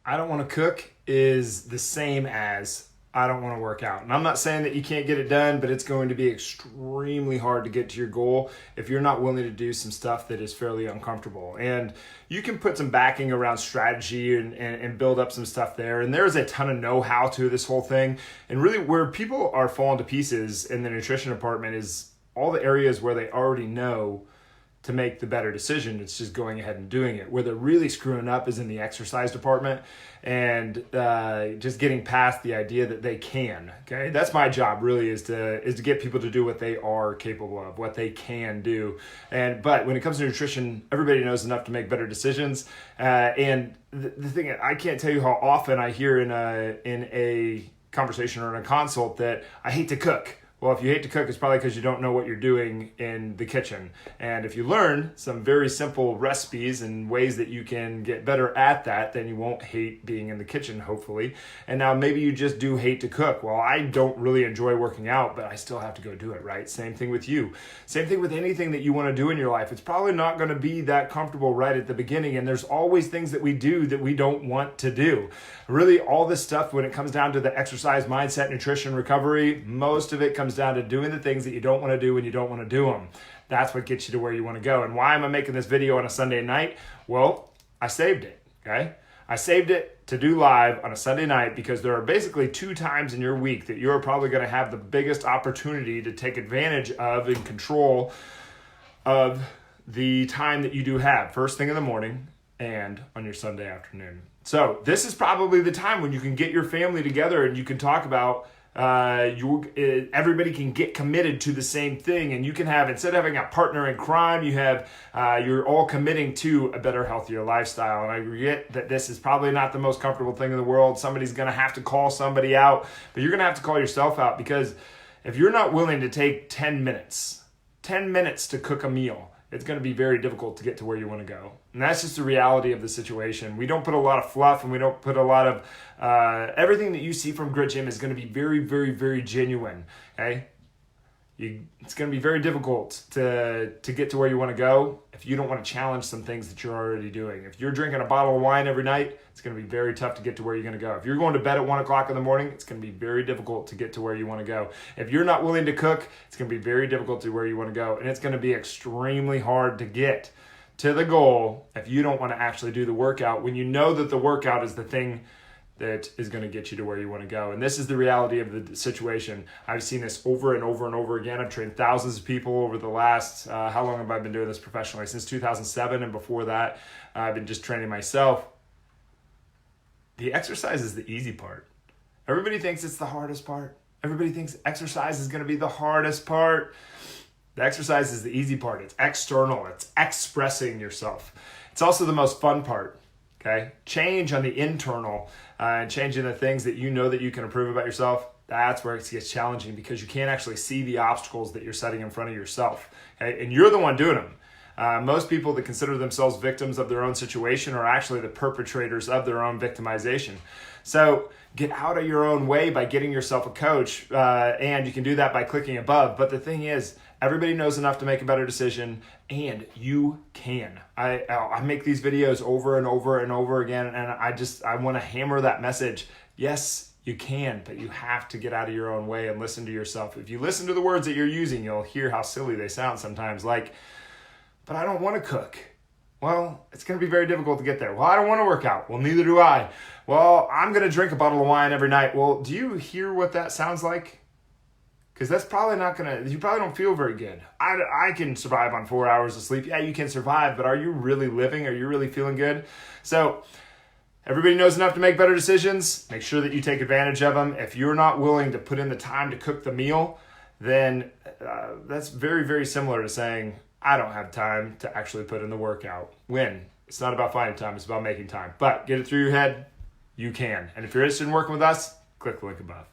I don't want to cook is the same as I don't want to work out. And I'm not saying that you can't get it done, but it's going to be extremely hard to get to your goal if you're not willing to do some stuff that is fairly uncomfortable. And you can put some backing around strategy and build up some stuff there. And there's a ton of know-how to this whole thing. And really where people are falling to pieces in the nutrition department is all the areas where they already know to make the better decision. It's just going ahead and doing it. Where they're really screwing up is in the exercise department and just getting past the idea that they can. Okay, that's my job really is to get people to do what they are capable of, what they can do. But when it comes to nutrition, everybody knows enough to make better decisions. And the thing, I can't tell you how often I hear in a conversation or in a consult that I hate to cook. Well, if you hate to cook, it's probably because you don't know what you're doing in the kitchen. And if you learn some very simple recipes and ways that you can get better at that, then you won't hate being in the kitchen, hopefully. And now maybe you just do hate to cook. Well, I don't really enjoy working out, but I still have to go do it, right? Same thing with you. Same thing with anything that you want to do in your life. It's probably not going to be that comfortable right at the beginning. And there's always things that we do that we don't want to do. Really, all this stuff, when it comes down to the exercise, mindset, nutrition, recovery, most of it comes down to doing the things that you don't want to do when you don't want to do them. That's what gets you to where you want to go. And why am I making this video on a Sunday night? Well, I saved it, okay? I saved it to do live on a Sunday night because there are basically 2 times in your week that you're probably going to have the biggest opportunity to take advantage of and control of the time that you do have. First thing in the morning and on your Sunday afternoon. So this is probably the time when you can get your family together and you can talk about everybody can get committed to the same thing, and you can have, instead of having a partner in crime, you have you're all committing to a better, healthier lifestyle. And I get that this is probably not the most comfortable thing in the world. Somebody's going to have to call somebody out, but you're going to have to call yourself out, because if you're not willing to take 10 minutes to cook a meal, it's going to be very difficult to get to where you want to go. And that's just the reality of the situation. We don't put a lot of fluff, and we don't put a lot of, everything that you see from Grit Gym is going to be very, very, very genuine, okay? It's going to be very difficult to get to where you want to go if you don't want to challenge some things that you're already doing. If you're drinking a bottle of wine every night, it's going to be very tough to get to where you're going to go. If you're going to bed at 1 o'clock in the morning, it's going to be very difficult to get to where you want to go. If you're not willing to cook, it's going to be very difficult to where you want to go. And it's going to be extremely hard to get to the goal if you don't want to actually do the workout, when you know that the workout is the thing that is going to get you to where you want to go. And this is the reality of the situation. I've seen this over and over and over again. I've trained thousands of people over the last, how long have I been doing this professionally? Since 2007, and before that, I've been just training myself. The exercise is the easy part. Everybody thinks it's the hardest part. Everybody thinks exercise is going to be the hardest part. The exercise is the easy part. It's external. It's expressing yourself. It's also the most fun part. Okay, change on the internal and changing the things that you know that you can improve about yourself. That's where it gets challenging, because you can't actually see the obstacles that you're setting in front of yourself. Okay, and you're the one doing them. Most people that consider themselves victims of their own situation are actually the perpetrators of their own victimization. So get out of your own way by getting yourself a coach, and you can do that by clicking above. But the thing is, everybody knows enough to make a better decision, and you can. I make these videos over and over and over again, and I want to hammer that message. Yes, you can, but you have to get out of your own way and listen to yourself. If you listen to the words that you're using, you'll hear how silly they sound sometimes, like, but I don't want to cook. Well, it's going to be very difficult to get there. Well, I don't want to work out. Well, neither do I. Well, I'm going to drink a bottle of wine every night. Well, do you hear what that sounds like? Because that's probably not going to, you probably don't feel very good. I can survive on 4 hours of sleep. Yeah, you can survive, but are you really living? Are you really feeling good? So everybody knows enough to make better decisions. Make sure that you take advantage of them. If you're not willing to put in the time to cook the meal, then that's very, very similar to saying, I don't have time to actually put in the workout. When? It's not about finding time, it's about making time. But get it through your head, you can. And if you're interested in working with us, click the link above.